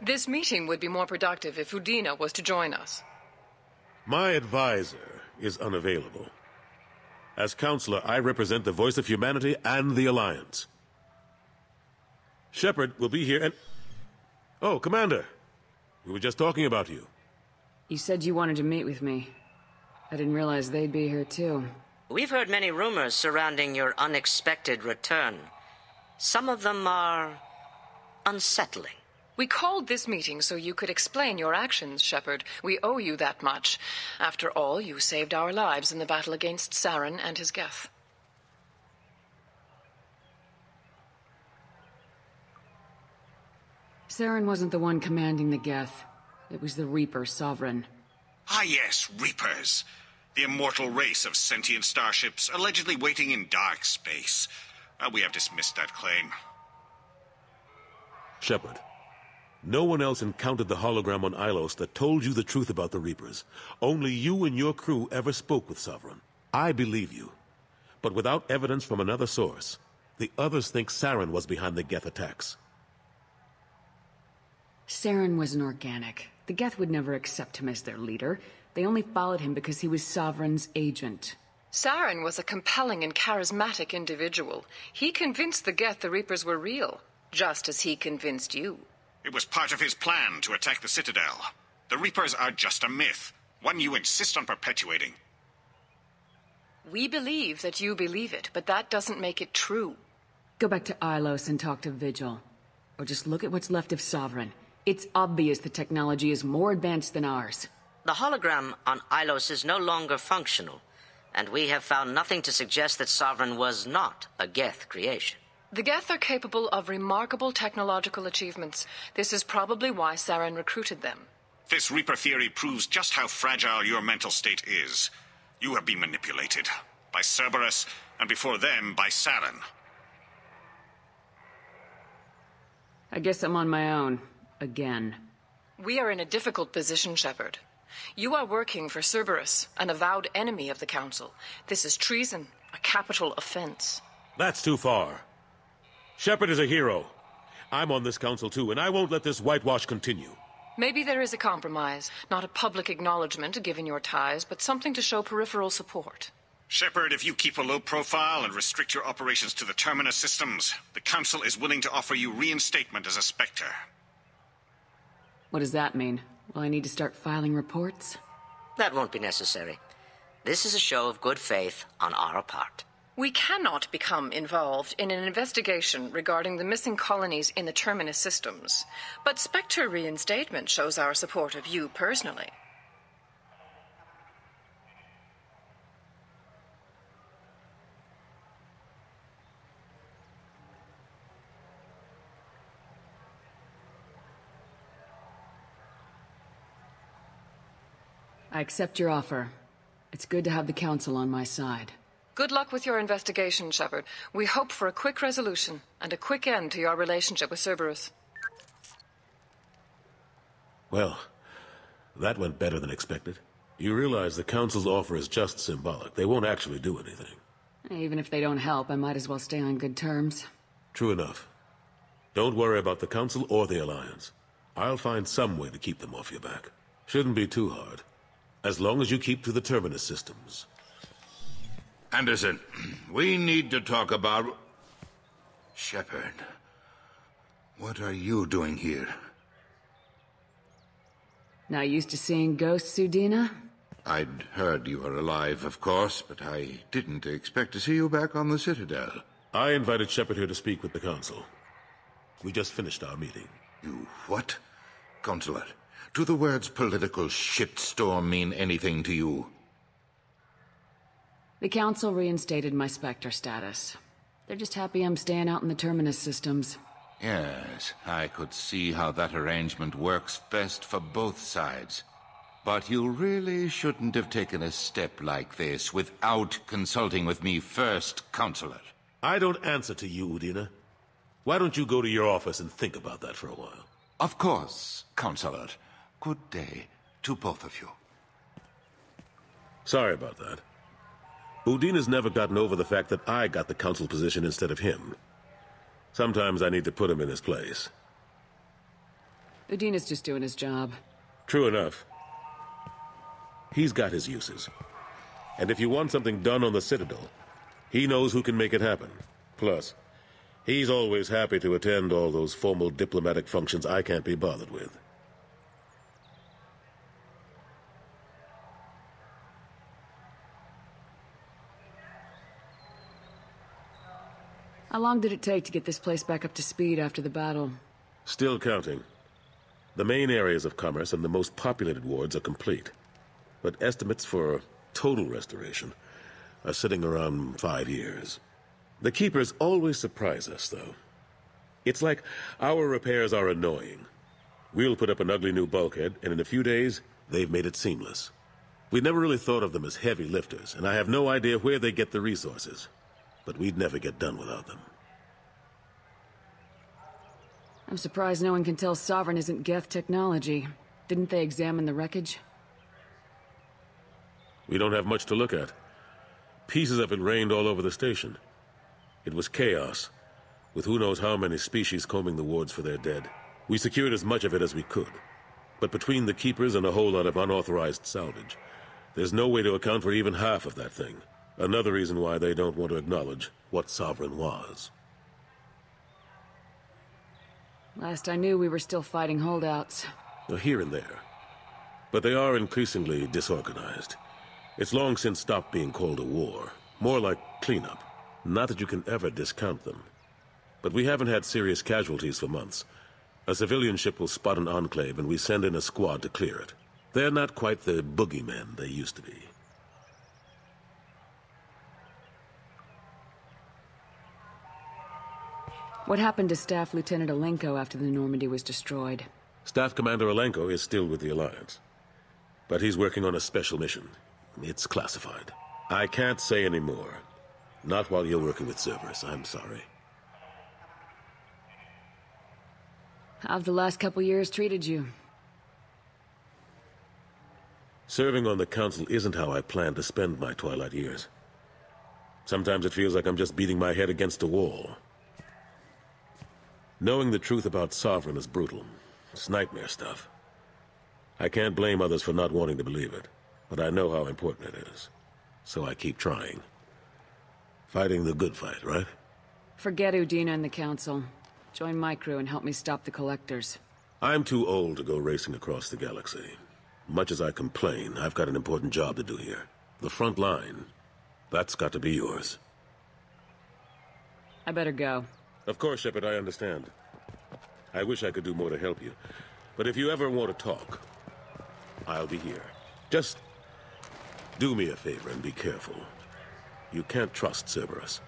This meeting would be more productive if Udina was to join us. My advisor is unavailable. As Councillor, I represent the voice of humanity and the Alliance. Shepard will be here and... Oh, Commander. We were just talking about you. You said you wanted to meet with me. I didn't realize they'd be here too. We've heard many rumors surrounding your unexpected return. Some of them are unsettling. We called this meeting so you could explain your actions, Shepard. We owe you that much. After all, you saved our lives in the battle against Saren and his Geth. Saren wasn't the one commanding the Geth. It was the Reaper Sovereign. Ah yes, Reapers. The immortal race of sentient starships allegedly waiting in dark space. We have dismissed that claim. Shepard. No one else encountered the hologram on Ilos that told you the truth about the Reapers. Only you and your crew ever spoke with Sovereign. I believe you. But without evidence from another source, the others think Saren was behind the Geth attacks. Saren was an organic. The Geth would never accept him as their leader. They only followed him because he was Sovereign's agent. Saren was a compelling and charismatic individual. He convinced the Geth the Reapers were real, just as he convinced you. It was part of his plan to attack the Citadel. The Reapers are just a myth, one you insist on perpetuating. We believe that you believe it, but that doesn't make it true. Go back to Ilos and talk to Vigil. Or just look at what's left of Sovereign. It's obvious the technology is more advanced than ours. The hologram on Ilos is no longer functional, and we have found nothing to suggest that Sovereign was not a Geth creation. The Geth are capable of remarkable technological achievements. This is probably why Saren recruited them. This Reaper theory proves just how fragile your mental state is. You have been manipulated. By Cerberus, and before them, by Saren. I guess I'm on my own. Again. We are in a difficult position, Shepard. You are working for Cerberus, an avowed enemy of the Council. This is treason, a capital offense. That's too far. Shepard is a hero. I'm on this council too, and I won't let this whitewash continue. Maybe there is a compromise. Not a public acknowledgement given your ties, but something to show peripheral support. Shepard, if you keep a low profile and restrict your operations to the Terminus systems, the Council is willing to offer you reinstatement as a Spectre. What does that mean? Will I need to start filing reports? That won't be necessary. This is a show of good faith on our part. We cannot become involved in an investigation regarding the missing colonies in the Terminus systems, but Spectre reinstatement shows our support of you personally. I accept your offer. It's good to have the Council on my side. Good luck with your investigation, Shepard. We hope for a quick resolution and a quick end to your relationship with Cerberus. Well, that went better than expected. You realize the Council's offer is just symbolic. They won't actually do anything. Even if they don't help, I might as well stay on good terms. True enough. Don't worry about the Council or the Alliance. I'll find some way to keep them off your back. Shouldn't be too hard. As long as you keep to the Terminus systems. Anderson, we need to talk about... Shepard. What are you doing here? Not used to seeing ghosts, Udina? I'd heard you were alive, of course, but I didn't expect to see you back on the Citadel. I invited Shepard here to speak with the Council. We just finished our meeting. You what? Councillor, do the words political shitstorm mean anything to you? The Council reinstated my Spectre status. They're just happy I'm staying out in the Terminus systems. Yes, I could see how that arrangement works best for both sides. But you really shouldn't have taken a step like this without consulting with me first, Councillor. I don't answer to you, Udina. Why don't you go to your office and think about that for a while? Of course, Councillor. Good day to both of you. Sorry about that. Udina's never gotten over the fact that I got the Council position instead of him. Sometimes I need to put him in his place. Udina's just doing his job. True enough. He's got his uses. And if you want something done on the Citadel, he knows who can make it happen. Plus, he's always happy to attend all those formal diplomatic functions I can't be bothered with. How long did it take to get this place back up to speed after the battle? Still counting. The main areas of commerce and the most populated wards are complete. But estimates for total restoration are sitting around 5 years. The Keepers always surprise us, though. It's like our repairs are annoying. We'll put up an ugly new bulkhead, and in a few days, they've made it seamless. We never really thought of them as heavy lifters, and I have no idea where they get the resources. But we'd never get done without them. I'm surprised no one can tell Sovereign isn't Geth technology. Didn't they examine the wreckage? We don't have much to look at. Pieces of it rained all over the station. It was chaos, with who knows how many species combing the wards for their dead. We secured as much of it as we could. But between the Keepers and a whole lot of unauthorized salvage, there's no way to account for even half of that thing. Another reason why they don't want to acknowledge what Sovereign was. Last I knew, we were still fighting holdouts. Here and there. But they are increasingly disorganized. It's long since stopped being called a war. More like cleanup. Not that you can ever discount them. But we haven't had serious casualties for months. A civilian ship will spot an enclave and we send in a squad to clear it. They're not quite the boogeymen they used to be. What happened to Staff Lieutenant Alenko after the Normandy was destroyed? Staff Commander Alenko is still with the Alliance. But he's working on a special mission. It's classified. I can't say any more. Not while you're working with Cerberus, I'm sorry. How've the last couple years treated you? Serving on the Council isn't how I plan to spend my twilight years. Sometimes it feels like I'm just beating my head against a wall. Knowing the truth about Sovereign is brutal. It's nightmare stuff. I can't blame others for not wanting to believe it, but I know how important it is. So I keep trying. Fighting the good fight, right? Forget Udina and the Council. Join my crew and help me stop the Collectors. I'm too old to go racing across the galaxy. Much as I complain, I've got an important job to do here. The front line. That's got to be yours. I better go. Of course, Shepard, I understand. I wish I could do more to help you. But if you ever want to talk, I'll be here. Just do me a favor and be careful. You can't trust Cerberus.